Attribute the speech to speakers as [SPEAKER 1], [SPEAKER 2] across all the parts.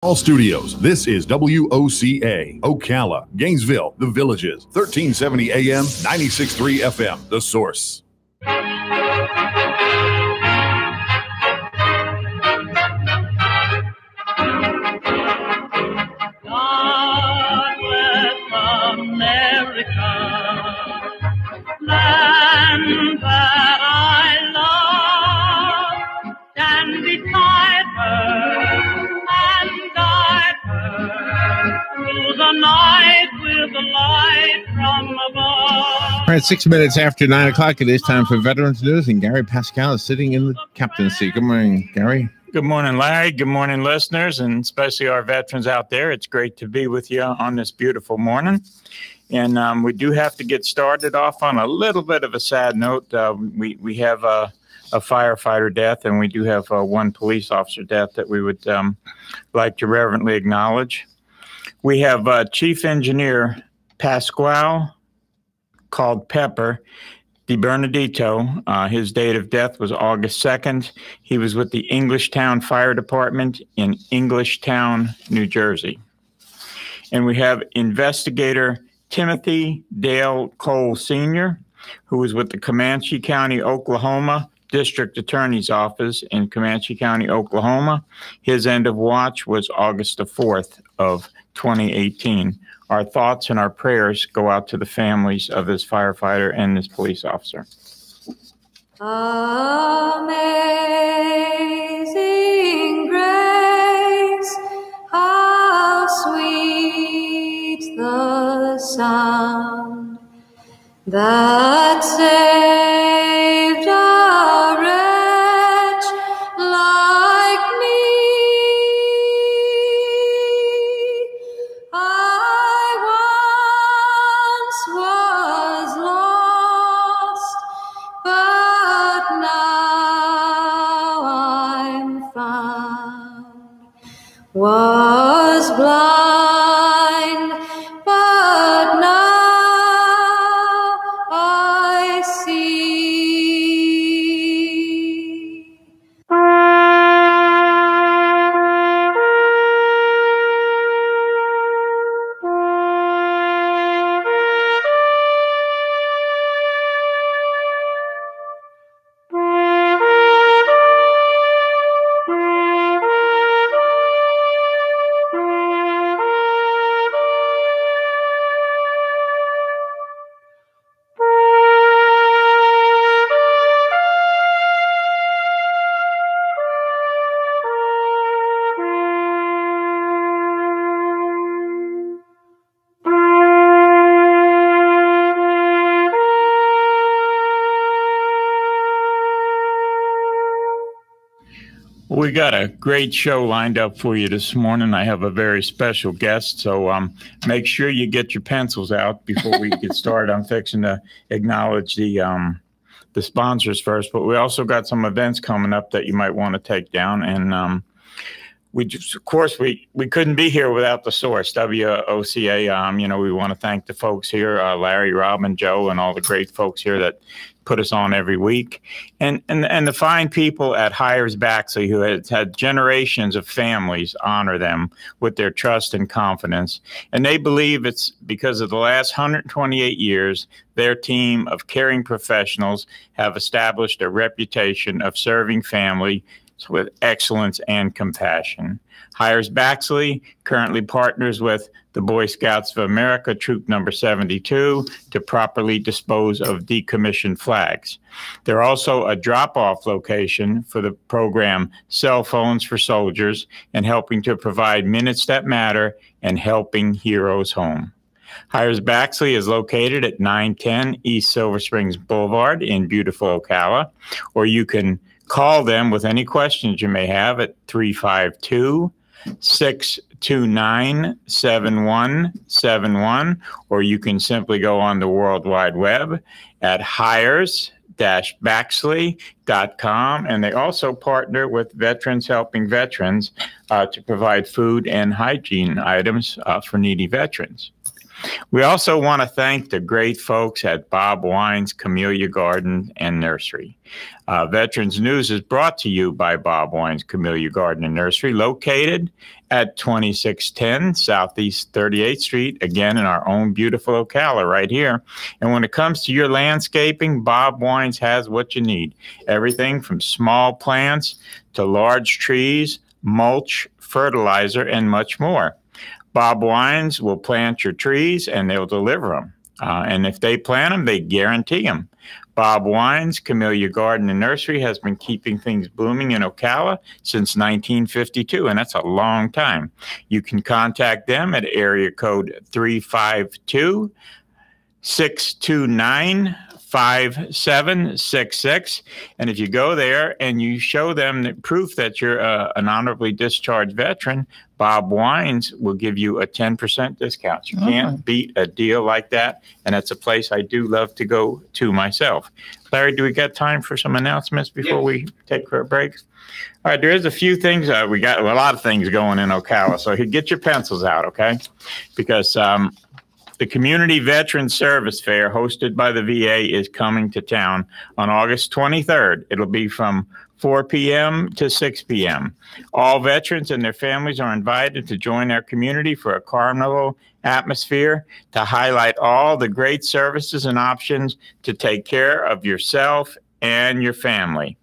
[SPEAKER 1] All studios. This is WOCA, Ocala, Gainesville, The Villages, 1370 AM, 96.3 FM, The Source.
[SPEAKER 2] God bless America, land that I love, stand beside her and guide her through the night with the light from above.
[SPEAKER 3] All right, 6 minutes after 9 o'clock, it is time for Veterans News, and Gary Pascale is sitting in the captain's seat. Good morning, Gary.
[SPEAKER 4] Good morning, Larry. Good morning, listeners, and especially our veterans out there. It's great to be with you on this beautiful morning. And we do have to get started off on a little bit of a sad note. We have a firefighter death, and we do have one police officer death that we would like to reverently acknowledge. We have Chief Engineer Pascale, called Pepper, DiBernardito. His date of death was August 2nd. He was with the Englishtown Fire Department in Englishtown, New Jersey. And we have investigator Timothy Dale Cole Sr., who was with the Comanche County, Oklahoma District Attorney's Office in Comanche County, Oklahoma. His end of watch was August the 4th of 2018. Our thoughts and our prayers go out to the families of this firefighter and this police officer.
[SPEAKER 5] Amazing grace, how sweet the sound that saved a wretch like me. Was lost, but now I'm found. Was blind, but now I see.
[SPEAKER 4] We got a great show lined up for you this morning. I have a very special guest, so make sure you get your pencils out before we get started. I'm fixing to acknowledge the sponsors first, but we also got some events coming up that you might want to take down. And we couldn't be here without the source, WOCA. We want to thank the folks here, Larry, Rob, and Joe, and all the great folks here that put us on every week, and the fine people at Hires Baxley, who has had generations of families honor them with their trust and confidence. And they believe it's because of the last 128 years, their team of caring professionals have established a reputation of serving family with excellence and compassion. Hires Baxley currently partners with the Boy Scouts of America, Troop Number 72, to properly dispose of decommissioned flags. They're also a drop-off location for the program Cell Phones for Soldiers and helping to provide Minutes That Matter and Helping Heroes Home. Hires Baxley is located at 910 East Silver Springs Boulevard in beautiful Ocala, or you can call them with any questions you may have at 352-629-7171, or you can simply go on the World Wide Web at hires-baxley.com. And they also partner with Veterans Helping Veterans to provide food and hygiene items for needy veterans. We also want to thank the great folks at Bob Wine's Camellia Garden and Nursery. Veterans News is brought to you by Bob Wine's Camellia Garden and Nursery, located at 2610 Southeast 38th Street, again in our own beautiful Ocala right here. And when it comes to your landscaping, Bob Wines has what you need. Everything from small plants to large trees, mulch, fertilizer, and much more. Bob Wines will plant your trees and they'll deliver them. And if they plant them, they guarantee them. Bob Wines Camellia Garden and Nursery has been keeping things blooming in Ocala since 1952, and that's a long time. You can contact them at area code 352-629-5766. And if you go there and you show them the proof that you're an honorably discharged veteran, Bob Wines will give you a 10% discount. You can't beat a deal like that, and that's a place I do love to go to myself. Larry, do we got time for some announcements before we take our breaks? All right, there is a few things. We got a lot of things going in Ocala, so get your pencils out, okay? Because the Community Veteran Service Fair hosted by the VA is coming to town on August 23rd. It'll be from 4 p.m. to 6 p.m. All veterans and their families are invited to join our community for a carnival atmosphere to highlight all the great services and options to take care of yourself and your family.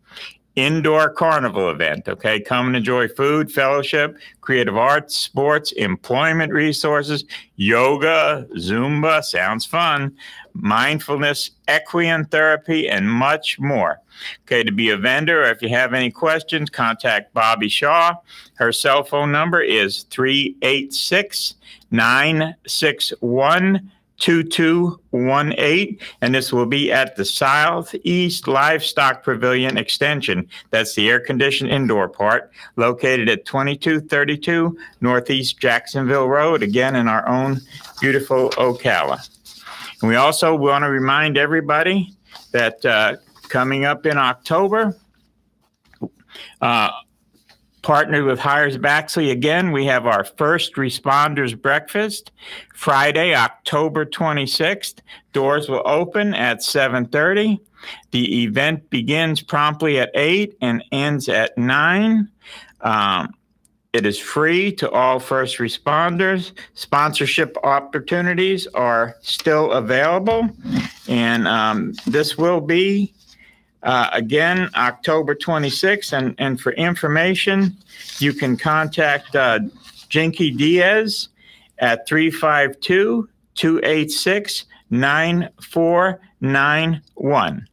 [SPEAKER 4] Indoor carnival event, okay? Come and enjoy food, fellowship, creative arts, sports, employment resources, yoga, Zumba, sounds fun, mindfulness, equine therapy, and much more. Okay, to be a vendor, or if you have any questions, contact Bobby Shaw. Her cell phone number is 386-961-2218, and this will be at the Southeast Livestock Pavilion Extension. That's the air-conditioned indoor part, located at 2232 Northeast Jacksonville Road, again in our own beautiful Ocala. And we also want to remind everybody that coming up in October, partnered with Hires Baxley again, we have our First Responders Breakfast, Friday, October 26th. Doors will open at 7:30. The event begins promptly at 8 and ends at 9. It is free to all first responders. Sponsorship opportunities are still available. And this will be, again, October 26th. And for information, you can contact Jinky Diaz at 352-286-9491.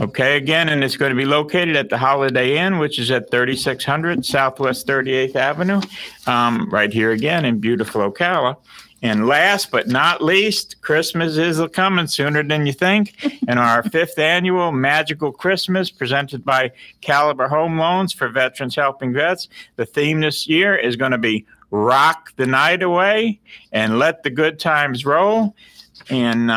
[SPEAKER 4] Okay, again, and it's going to be located at the Holiday Inn, which is at 3600 Southwest 38th Avenue, right here again in beautiful Ocala. And last but not least, Christmas is coming sooner than you think. And our 5th annual Magical Christmas presented by Caliber Home Loans for Veterans Helping Vets. The theme this year is going to be Rock the Night Away and Let the Good Times Roll. And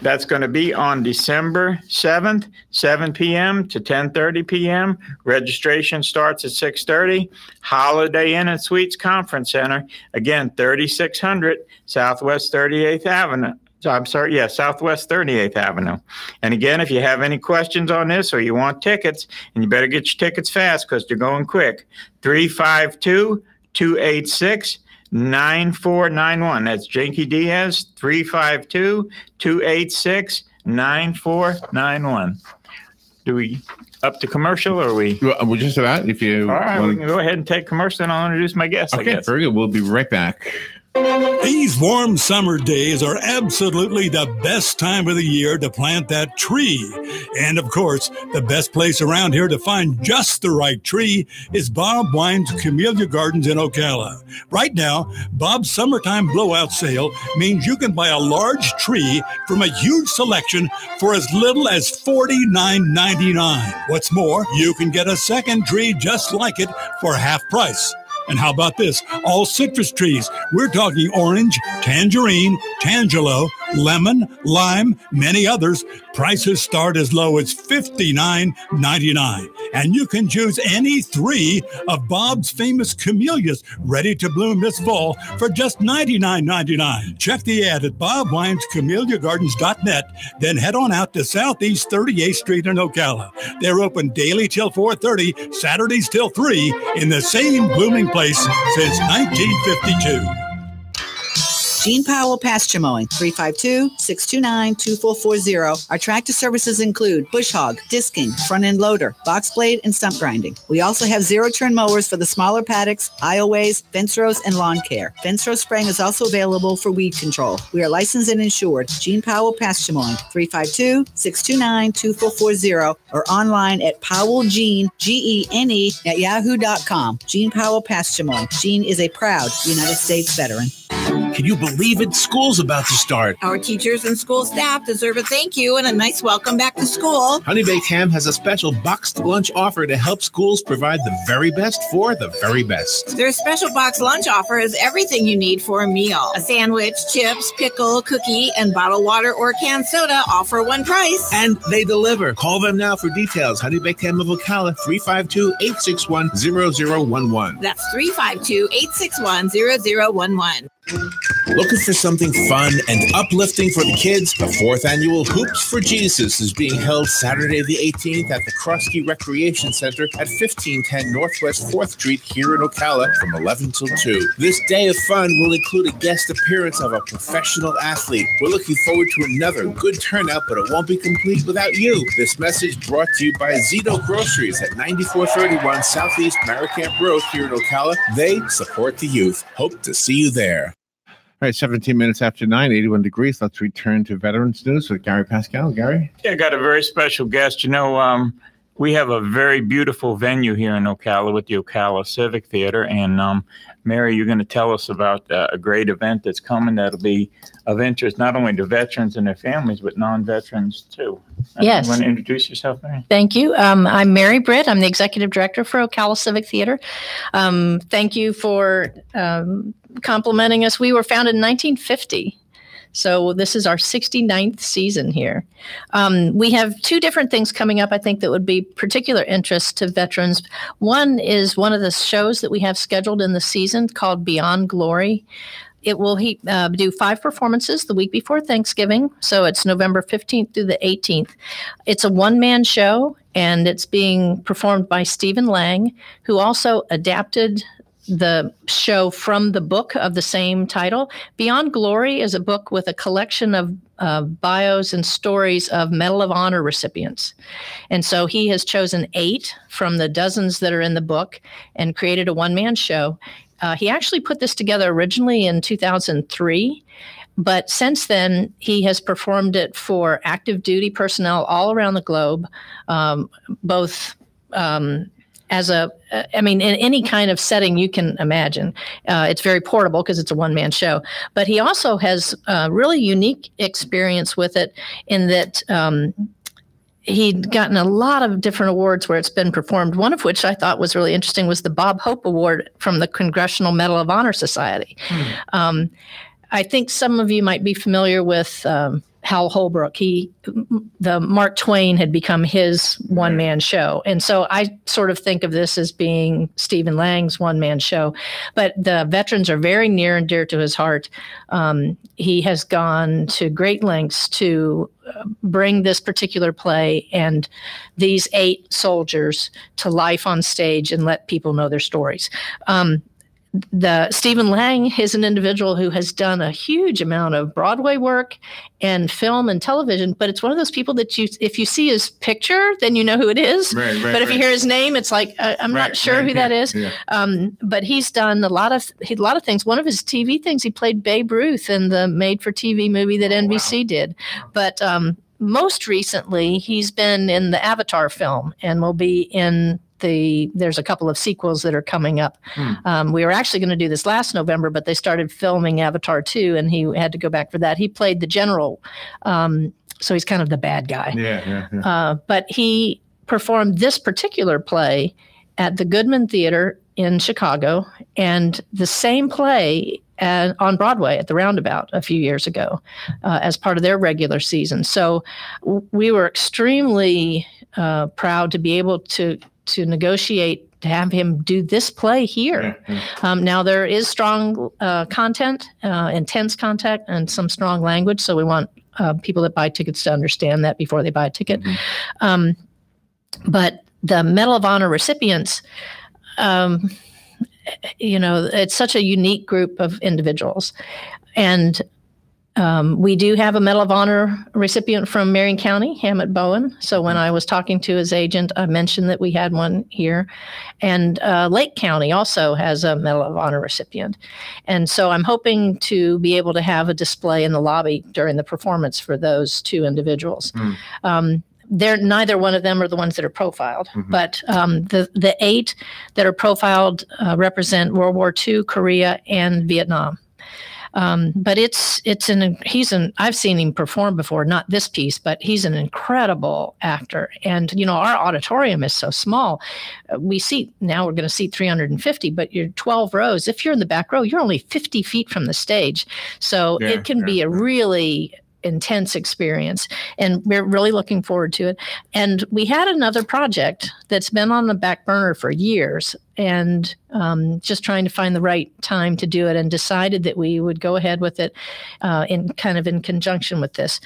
[SPEAKER 4] that's going to be on December 7th, 7 p.m. to 10:30 p.m. Registration starts at 6:30. Holiday Inn and Suites Conference Center, again, 3600 Southwest 38th Avenue. Southwest 38th Avenue. And again, if you have any questions on this or you want tickets, and you better get your tickets fast because they're going quick, 352-286-9491. That's Jinky Diaz, 352-286-9491. Do we up to commercial or are we?
[SPEAKER 3] We're just about. If you
[SPEAKER 4] all right, we can go ahead and take commercial and I'll introduce my guest.
[SPEAKER 3] Okay, very good. We'll be right back.
[SPEAKER 6] These warm summer days are absolutely the best time of the year to plant that tree. And of course, the best place around here to find just the right tree is Bob Wine's Camellia Gardens in Ocala. Right now, Bob's summertime blowout sale means you can buy a large tree from a huge selection for as little as $49.99. What's more, you can get a second tree just like it for half price. And how about this? All citrus trees. We're talking orange, tangerine, tangelo, lemon, lime, many others. Prices start as low as $59.99, and you can choose any 3 of Bob's famous camellias ready to bloom this fall for just $99.99. Check the ad at bobwinescamelliagardens.net, then head on out to Southeast 38th Street in Ocala. They're open daily till 4:30, Saturdays till 3, in the same blooming place since 1952.
[SPEAKER 7] Gene Powell Pasture Mowing, 352-629-2440. Our tractor services include bush hog, disking, front end loader, box blade, and stump grinding. We also have zero-turn mowers for the smaller paddocks, aisleways, fence rows, and lawn care. Fence row spraying is also available for weed control. We are licensed and insured. Gene Powell Pasture Mowing, 352-629-2440, or online at powellgene, Gene, at yahoo.com. Gene Powell Pasture Mowing. Gene is a proud United States veteran.
[SPEAKER 8] Can you believe it? School's about to start.
[SPEAKER 9] Our teachers and school staff deserve a thank you and a nice welcome back to school.
[SPEAKER 8] Honey Baked Ham has a special boxed lunch offer to help schools provide the very best for the very best.
[SPEAKER 9] Their special box lunch offer is everything you need for a meal. A sandwich, chips, pickle, cookie, and bottled water or canned soda, all for one price.
[SPEAKER 8] And they deliver. Call them now for details. Honey Baked Ham of Ocala, 352-861-0011.
[SPEAKER 9] That's 352-861-0011.
[SPEAKER 8] Looking for something fun and uplifting for the kids? The 4th annual Hoops for Jesus is being held Saturday the 18th at the Krosky Recreation Center at 1510 Northwest 4th Street here in Ocala from 11 till 2. This day of fun will include a guest appearance of a professional athlete. We're looking forward to another good turnout, but it won't be complete without you. This message brought to you by Zito Groceries at 9431 Southeast Maricamp Road here in Ocala. They support the youth. Hope to see you there.
[SPEAKER 3] All right, 17 minutes after 9, 81 degrees. Let's return to Veterans News with Gary Pascale. Gary?
[SPEAKER 4] Yeah, I got a very special guest. We have a very beautiful venue here in Ocala with the Ocala Civic Theater. And Mary, you're going to tell us about a great event that's coming that'll be of interest not only to veterans and their families, but non-veterans too.
[SPEAKER 10] Yes.
[SPEAKER 4] You want to introduce yourself, Mary?
[SPEAKER 10] Thank you. I'm Mary Britt. I'm the executive director for Ocala Civic Theater. Thank you for complimenting us. We were founded in 1950. So this is our 69th season here. We have 2 different things coming up, I think, that would be particular interest to veterans. One is one of the shows that we have scheduled in the season called Beyond Glory. It will do 5 performances the week before Thanksgiving. So it's November 15th through the 18th. It's a one-man show, and it's being performed by Stephen Lang, who also adapted the show from the book of the same title. Beyond Glory is a book with a collection of bios and stories of Medal of Honor recipients. And so he has chosen 8 from the dozens that are in the book and created a one-man show. He actually put this together originally in 2003, but since then he has performed it for active duty personnel all around the globe, both in any kind of setting you can imagine. It's very portable because it's a one-man show. But he also has a really unique experience with it in that he'd gotten a lot of different awards where it's been performed, one of which I thought was really interesting was the Bob Hope Award from the Congressional Medal of Honor Society. I think some of you might be familiar with Hal Holbrook. The Mark Twain had become his one-man show. And so I sort of think of this as being Stephen Lang's one-man show. But the veterans are very near and dear to his heart. He has gone to great lengths to bring this particular play and these 8 soldiers to life on stage and let people know their stories. Stephen Lang is an individual who has done a huge amount of Broadway work and film and television, but it's one of those people that if you see his picture, then you know who it is. But if you hear his name, it's like, I'm not sure who that is. Yeah. But he's done a lot of things. One of his TV things, he played Babe Ruth in the made-for-TV movie that NBC did. But most recently, he's been in the Avatar film and will be in there's a couple of sequels that are coming up. We were actually going to do this last November, but they started filming Avatar 2, and he had to go back for that. He played the general, so he's kind of the bad guy. But he performed this particular play at the Goodman Theater in Chicago, and the same play on Broadway at the Roundabout a few years ago as part of their regular season. So we were extremely proud to be able to negotiate to have him do this play here. Now, there is strong content, intense content, and some strong language. So we want people that buy tickets to understand that before they buy a ticket. But the Medal of Honor recipients, it's such a unique group of individuals. And we do have a Medal of Honor recipient from Marion County, Hammett Bowen. So when I was talking to his agent, I mentioned that we had one here. And Lake County also has a Medal of Honor recipient. And so I'm hoping to be able to have a display in the lobby during the performance for those two individuals. They're neither one of them are the ones that are profiled, but the 8 that are profiled represent World War II, Korea, and Vietnam. But I've seen him perform before, not this piece, but he's an incredible actor. And, our auditorium is so small. Now we're going to seat 350, but you're 12 rows. If you're in the back row, you're only 50 feet from the stage. So it can be a really intense experience, and we're really looking forward to it. And we had another project that's been on the back burner for years, and just trying to find the right time to do it, and decided that we would go ahead with it in conjunction with this.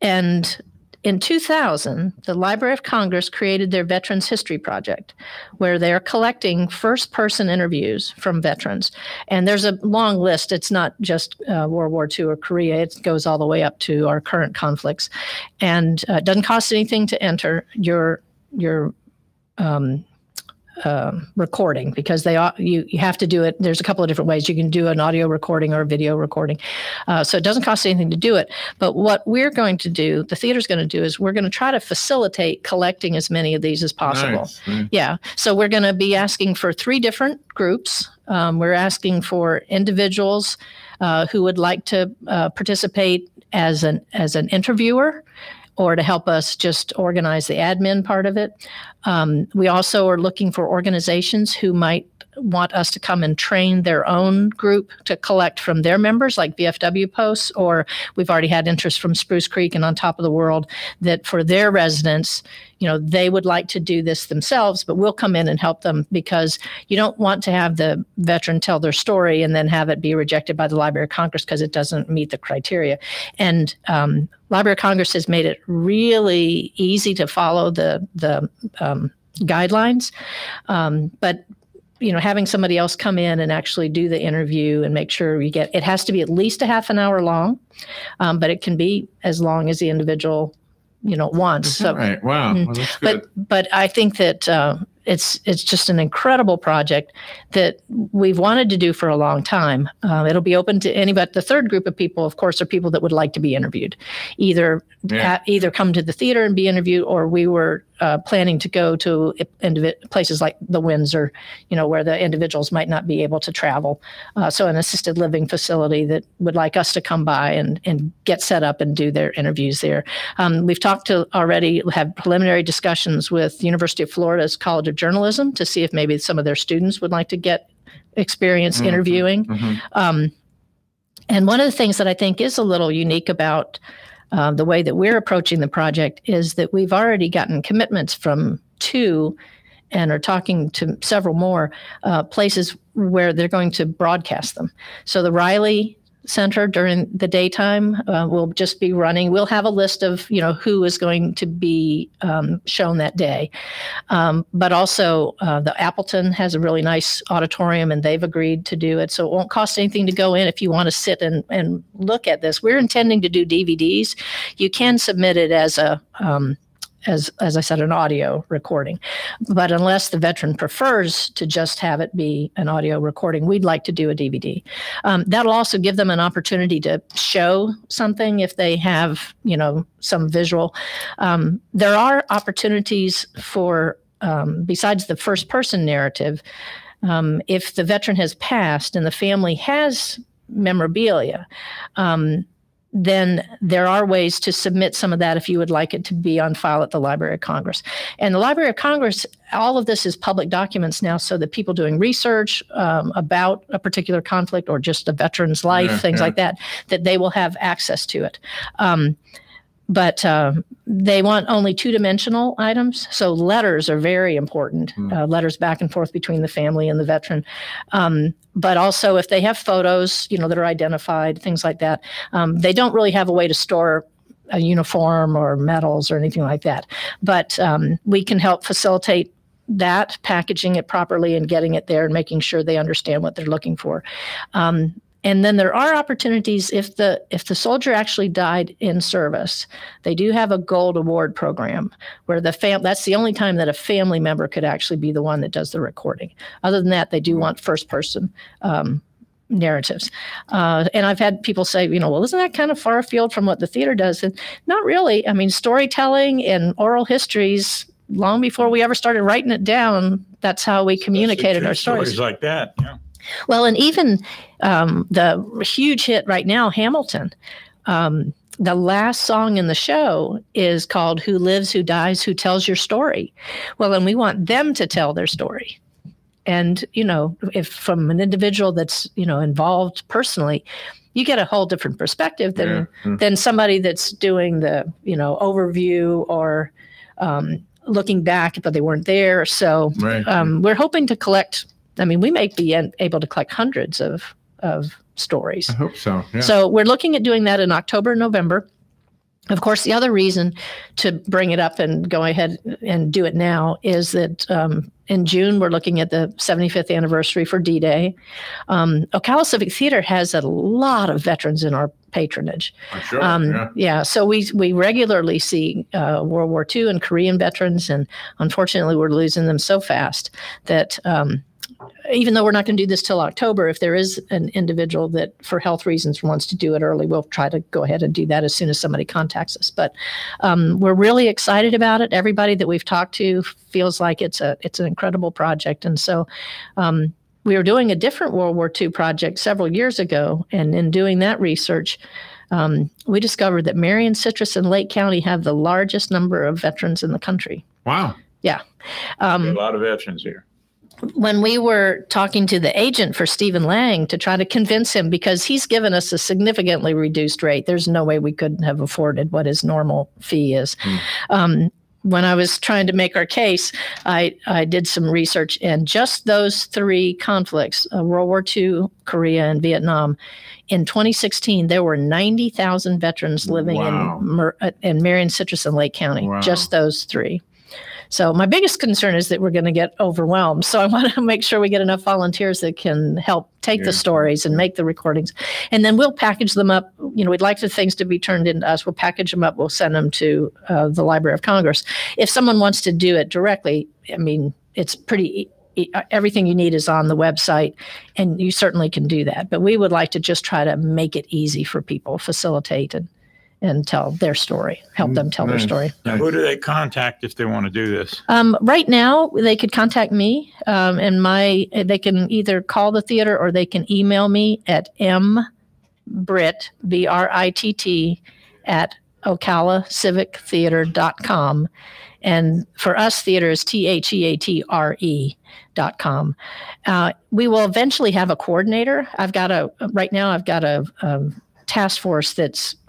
[SPEAKER 10] And in 2000, the Library of Congress created their Veterans History Project, where they're collecting first-person interviews from veterans. And there's a long list. It's not just World War II or Korea. It goes all the way up to our current conflicts. And it doesn't cost anything to enter your recording, because you have to do it. There's a couple of different ways. You can do an audio recording or a video recording. So it doesn't cost anything to do it. But what we're going to do, the theater's going to do, is we're going to try to facilitate collecting as many of these as possible. Nice. Yeah. So we're going to be asking for 3 different groups. We're asking for individuals who would like to participate as an interviewer, or to help us just organize the admin part of it. We also are looking for organizations who might want us to come and train their own group to collect from their members, like VFW posts, or we've already had interest from Spruce Creek and On Top of the World that for their residents, they would like to do this themselves, but we'll come in and help them, because you don't want to have the veteran tell their story and then have it be rejected by the Library of Congress because it doesn't meet the criteria. And Library of Congress has made it really easy to follow the guidelines, but having somebody else come in and actually do the interview and make sure it has to be at least a half an hour long, but it can be as long as the individual wants.
[SPEAKER 3] So, right. Wow. Well, that's good.
[SPEAKER 10] But I think that it's just an incredible project that we've wanted to do for a long time. It'll be open to anybody. The third group of people, of course, are people that would like to be interviewed, either come to the theater and be interviewed, or we were planning to go to places like the Windsor, where the individuals might not be able to travel. So an assisted living facility that would like us to come by and get set up and do their interviews there. We've had preliminary discussions with the University of Florida's College of Journalism to see if maybe some of their students would like to get experience interviewing. And one of the things that I think is a little unique about the way that we're approaching the project is that we've already gotten commitments from 2 and are talking to several more places where they're going to broadcast them. So the Riley Center during the daytime will just be running. We'll have a list of, who is going to be shown that day. But also the Appleton has a really nice auditorium, and they've agreed to do it. So it won't cost anything to go in if you want to sit and look at this. We're intending to do DVDs. You can submit it as as I said, an audio recording. But unless the veteran prefers to just have it be an audio recording, we'd like to do a DVD. That'll also give them an opportunity to show something if they have, some visual. There are opportunities for, besides the first person narrative, if the veteran has passed and the family has memorabilia, then there are ways to submit some of that if you would like it to be on file at the Library of Congress. And the Library of Congress, all of this is public documents now, so that people doing research about a particular conflict or just a veteran's life, things like that they will have access to it. But they want only two-dimensional items. So letters are very important, letters back and forth between the family and the veteran. But also if they have photos, that are identified, things like that, they don't really have a way to store a uniform or medals or anything like that. But we can help facilitate that, packaging it properly and getting it there and making sure they understand what they're looking for. And then there are opportunities if the soldier actually died in service. They do have a gold award program where that's the only time that a family member could actually be the one that does the recording. Other than that, they do want first person narratives. And I've had people say, well, isn't that kind of far afield from what the theater does? And not really. I mean, storytelling and oral histories, long before we ever started writing it down, that's how we communicated our stories.
[SPEAKER 4] Like that, yeah.
[SPEAKER 10] Well, and even the huge hit right now, Hamilton, the last song in the show is called Who Lives, Who Dies, Who Tells Your Story? Well, and we want them to tell their story. And, if from an individual that's, involved personally, you get a whole different perspective than somebody that's doing the, overview or looking back, but they weren't there. So we're hoping to collect. I mean, we may be able to collect hundreds of stories.
[SPEAKER 3] I hope so. Yeah.
[SPEAKER 10] So we're looking at doing that in October, November. Of course, the other reason to bring it up and go ahead and do it now is that in June, we're looking at the 75th anniversary for D-Day. Ocala Civic Theater has a lot of veterans in our patronage.
[SPEAKER 3] Sure,
[SPEAKER 10] So we regularly see World War II and Korean veterans, and unfortunately, we're losing them so fast that even though we're not going to do this till October, if there is an individual that for health reasons wants to do it early, we'll try to go ahead and do that as soon as somebody contacts us. But we're really excited about it. Everybody that we've talked to feels like it's an incredible project. And so we were doing a different World War II project several years ago. And in doing that research, we discovered that Marion, Citrus, and Lake County have the largest number of veterans in the country.
[SPEAKER 3] Wow.
[SPEAKER 10] Yeah.
[SPEAKER 4] A lot of veterans here.
[SPEAKER 10] When we were talking to the agent for Stephen Lang to try to convince him, because he's given us a significantly reduced rate, there's no way we could have afforded what his normal fee is. When I was trying to make our case, I did some research, and just those three conflicts, World War II, Korea, and Vietnam, in 2016, there were 90,000 veterans living in Marion, Citrus, and Lake County, just those three. So my biggest concern is that we're going to get overwhelmed. So I want to make sure we get enough volunteers that can help take the stories and make the recordings. And then we'll package them up. We'd like the things to be turned into us. We'll package them up. We'll send them to the Library of Congress. If someone wants to do it directly, I mean, it's pretty everything you need is on the website, and you certainly can do that. But we would like to just try to make it easy for people, facilitate and tell their story, help them tell their story.
[SPEAKER 4] Now, who do they contact if they want to do this?
[SPEAKER 10] Right now, they could contact me, and they can either call the theater or they can email me at mbritt, BRITT, at OcalaCivicTheater.com. And for us, theater is THEATRE.com. We will eventually have a coordinator. Right now I've got a task force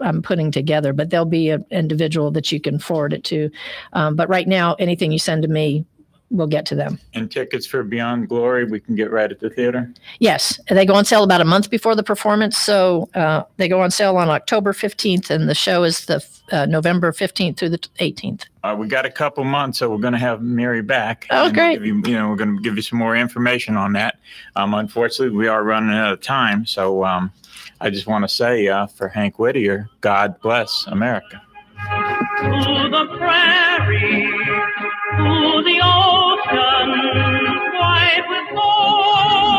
[SPEAKER 10] I'm putting together, but there'll be an individual that you can forward it to. But right now, anything you send to me, we'll get to them.
[SPEAKER 4] And tickets for Beyond Glory, we can get right at the theater?
[SPEAKER 10] Yes. They go on sale about a month before the performance. So they go on sale on October 15th, and the show is the November 15th through the 18th.
[SPEAKER 4] We got a couple months, so we're going to have Mary back.
[SPEAKER 10] Oh, great.
[SPEAKER 4] We're going to give you some more information on that. Unfortunately, we are running out of time. So I just want to say for Hank Whittier, God bless America.
[SPEAKER 2] To the prairie, to the ocean, white with gold.